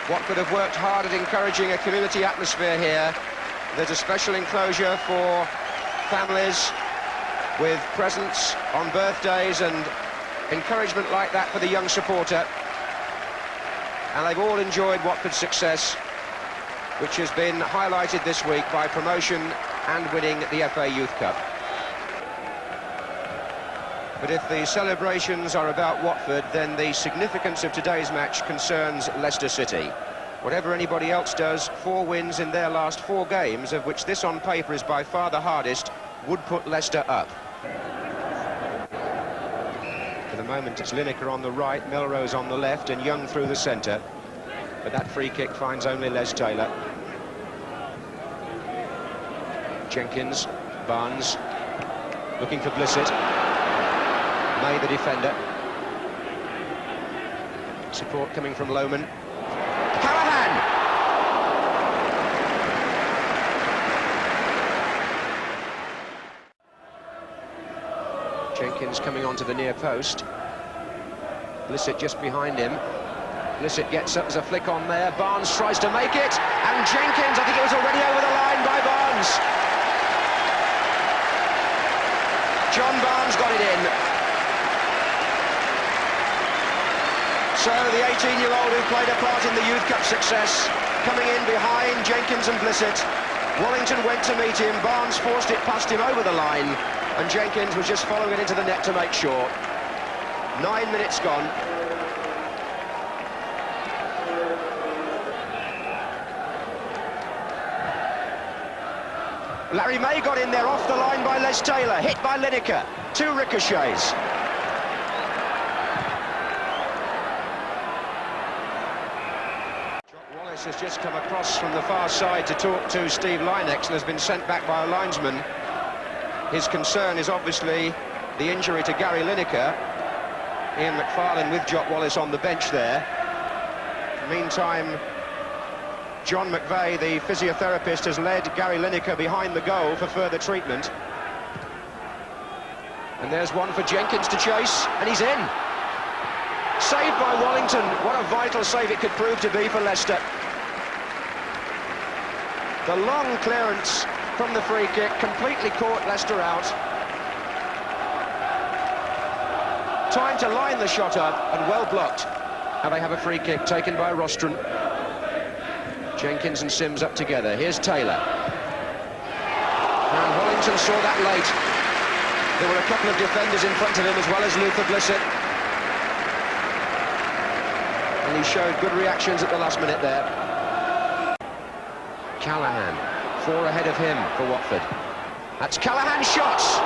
Watford have worked hard at encouraging a community atmosphere here. There's a special enclosure for families with presents on birthdays and encouragement like that for the young supporter. And they've all enjoyed Watford's success, which has been highlighted this week by promotion and winning the FA Youth Cup. But if the celebrations are about Watford, then the significance of today's match concerns Leicester City. Whatever anybody else does, 4 wins in their last 4 games, of which this on paper is by far the hardest, would put Leicester up. For the moment it's Lineker on the right, Melrose on the left and Young through the centre. But that free kick finds only Les Taylor. Jenkins, Barnes, looking for Blissett. May the defender. Support coming from Lohman. Callahan! Jenkins coming onto the near post. Blissett just behind him. Blissett gets up, there's a flick on there. Barnes tries to make it, and Jenkins, I think it was already over the line by Barnes. John Barnes got it in. So the 18-year-old who played a part in the Youth Cup success, coming in behind Jenkins and Blissett. Wallington went to meet him, Barnes forced it past him over the line, and Jenkins was just following it into the net to make sure. 9 minutes gone. Larry May got in there off the line by Les Taylor, hit by Lineker. 2 ricochets. Wallace has just come across from the far side to talk to Steve Lynex and has been sent back by a linesman. His concern is obviously the injury to Gary Lineker. Ian McFarlane with Jock Wallace on the bench there. Meantime, John McVeigh, the physiotherapist, has led Gary Lineker behind the goal for further treatment. And there's one for Jenkins to chase, and he's in. Saved by Wallington. What a vital save it could prove to be for Leicester. The long clearance from the free kick completely caught Leicester out. Time to line the shot up, and well blocked. Now they have a free kick taken by Rostron. Jenkins and Sims up together. Here's Taylor. And Wallington saw that late. There were a couple of defenders in front of him as well as Luther Blissett. And he showed good reactions at the last minute there. Callahan, 4 ahead of him for Watford. That's Callahan's shots.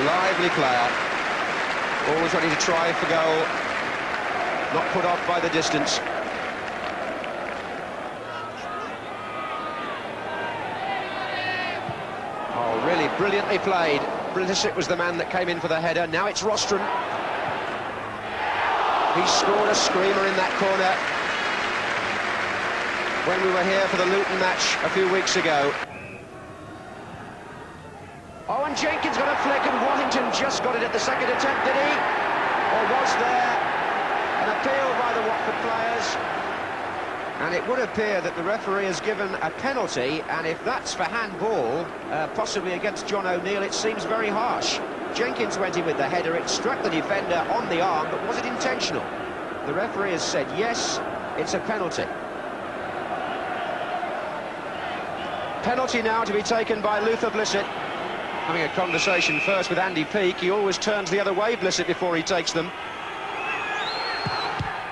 Lively player. Always ready to try for goal. Not put off by the distance. Oh, really brilliantly played. Blissett was the man that came in for the header. Now it's Rostron. He scored a screamer in that corner when we were here for the Luton match a few weeks ago. Oh, and Jenkins got a flick, and Wallington just got it at the second attempt, did he? Or was there an appeal by the Watford players? And it would appear that the referee has given a penalty, and if that's for handball, possibly against John O'Neill, it seems very harsh. Jenkins went in with the header, it struck the defender on the arm, but was it intentional? The referee has said yes, it's a penalty. Penalty now to be taken by Luther Blissett. Having a conversation first with Andy Peake, he always turns the other way, Blissett, before he takes them.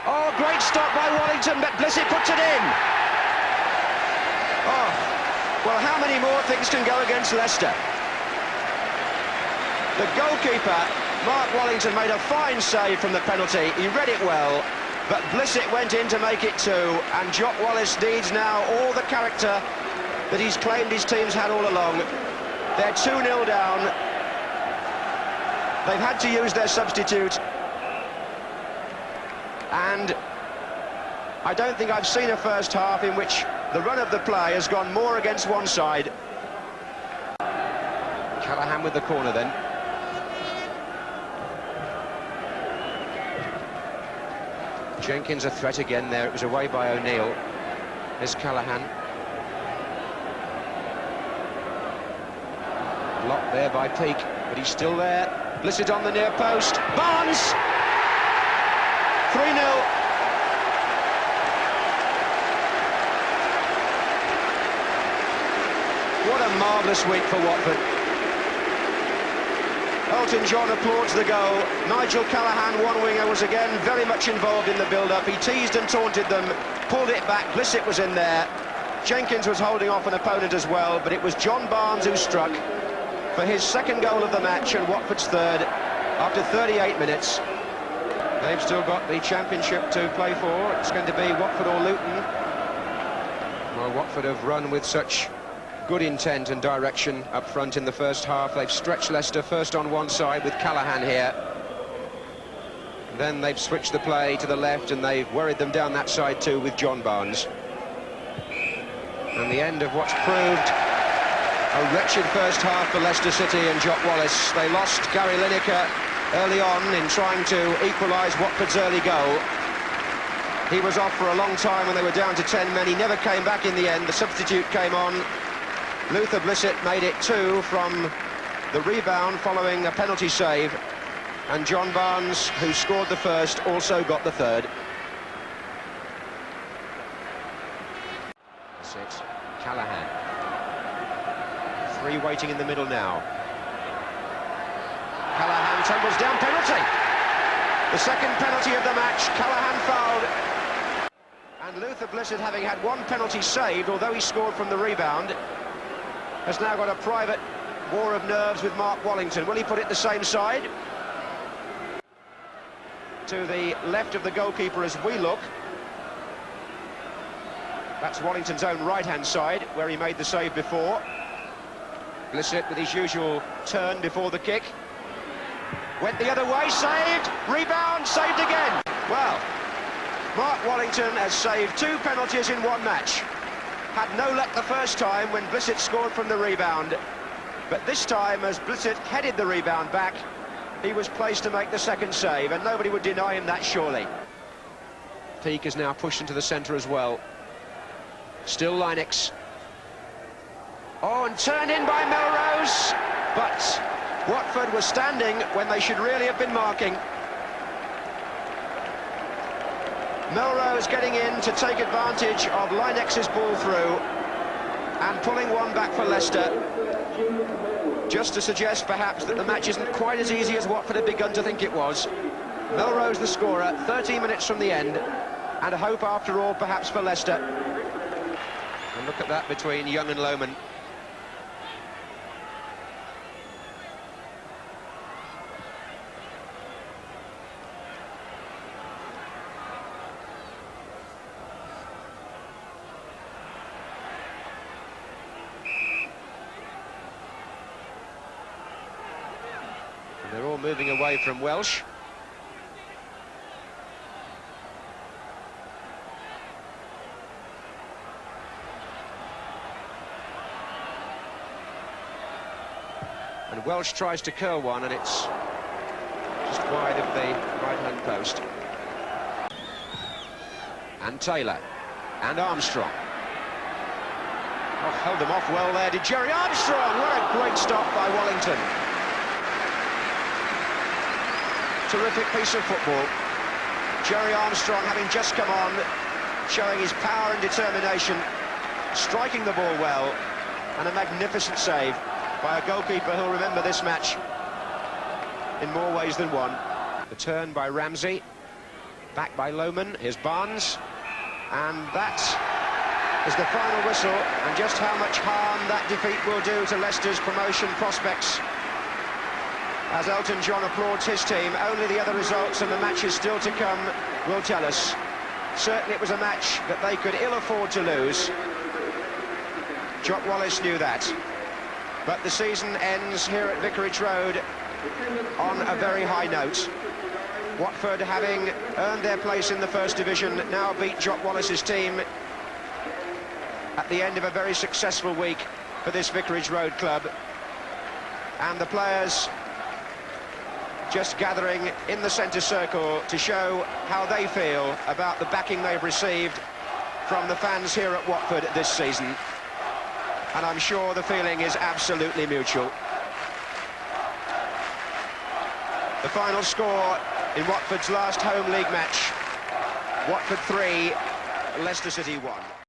Oh, great stop by Wallington, but Blissett puts it in. Oh, well, how many more things can go against Leicester? The goalkeeper, Mark Wallington, made a fine save from the penalty. He read it well, but Blissett went in to make it 2, and Jock Wallace needs now all the character that he's claimed his team's had all along. They're 2-0 down. They've had to use their substitute. And I don't think I've seen a first half in which the run of the play has gone more against one side. Callahan with the corner then. Jenkins a threat again there. It was away by O'Neill. There's Callahan. Blocked there by Peake, but he's still there. Blissett on the near post. Barnes! 3-0. What a marvellous week for Watford. Elton John applauds the goal. Nigel Callahan, one winger, was again very much involved in the build-up. He teased and taunted them, pulled it back. Blissett was in there. Jenkins was holding off an opponent as well, but it was John Barnes who struck for his second goal of the match and Watford's third after 38 minutes. They've still got the championship to play for. It's going to be Watford or Luton. Well, Watford have run with such good intent and direction up front in the first half. They've stretched Leicester first on one side with Callahan here. Then they've switched the play to the left and they've worried them down that side too with John Barnes. And the end of what's proved a wretched first half for Leicester City and Jock Wallace. They lost Gary Lineker early on in trying to equalise Watford's early goal. He was off for a long time when they were down to 10 men. He never came back in the end. The substitute came on. Luther Blissett made it 2 from the rebound following a penalty save. And John Barnes, who scored the first, also got the third. That's it. Callahan. 3 waiting in the middle now. Callahan tumbles down, penalty. The second penalty of the match. Callahan fouled. And Luther Blissett, having had 1 penalty saved, although he scored from the rebound, has now got a private war of nerves with Mark Wallington. Will he put it the same side? To the left of the goalkeeper as we look. That's Wallington's own right-hand side, where he made the save before. Blissett with his usual turn before the kick. Went the other way, saved, rebound, saved again. Well, Mark Wallington has saved 2 penalties in 1 match. Had no luck the first time when Blissett scored from the rebound. But this time, as Blissett headed the rebound back, he was placed to make the second save, and nobody would deny him that, surely. Peake is now pushed into the centre as well. Still Linux. Oh, and turned in by Melrose, but Watford was standing when they should really have been marking. Melrose getting in to take advantage of Linex's ball through and pulling one back for Leicester, just to suggest perhaps that the match isn't quite as easy as Watford had begun to think it was. Melrose the scorer, 13 minutes from the end, and a hope after all perhaps for Leicester. And look at that between Young and Lohman. They're all moving away from Welsh. And Welsh tries to curl one, and it's just wide of the right-hand post. And Taylor. And Armstrong. Oh, held them off well there, did Jerry Armstrong. What a great stop by Wallington. Terrific piece of football. Jerry Armstrong, having just come on, showing his power and determination, striking the ball well, and a magnificent save by a goalkeeper who'll remember this match in more ways than one. The turn by Ramsey, back by Lohman. Here's Barnes, and that is the final whistle, and just how much harm that defeat will do to Leicester's promotion prospects. As Elton John applauds his team, only the other results and the matches still to come will tell us. Certainly it was a match that they could ill afford to lose. Jock Wallace knew that. But the season ends here at Vicarage Road on a very high note. Watford, having earned their place in the First Division, now beat Jock Wallace's team at the end of a very successful week for this Vicarage Road club. And the players just gathering in the centre circle to show how they feel about the backing they've received from the fans here at Watford this season. And I'm sure the feeling is absolutely mutual. The final score in Watford's last home league match: Watford 3, Leicester City 1.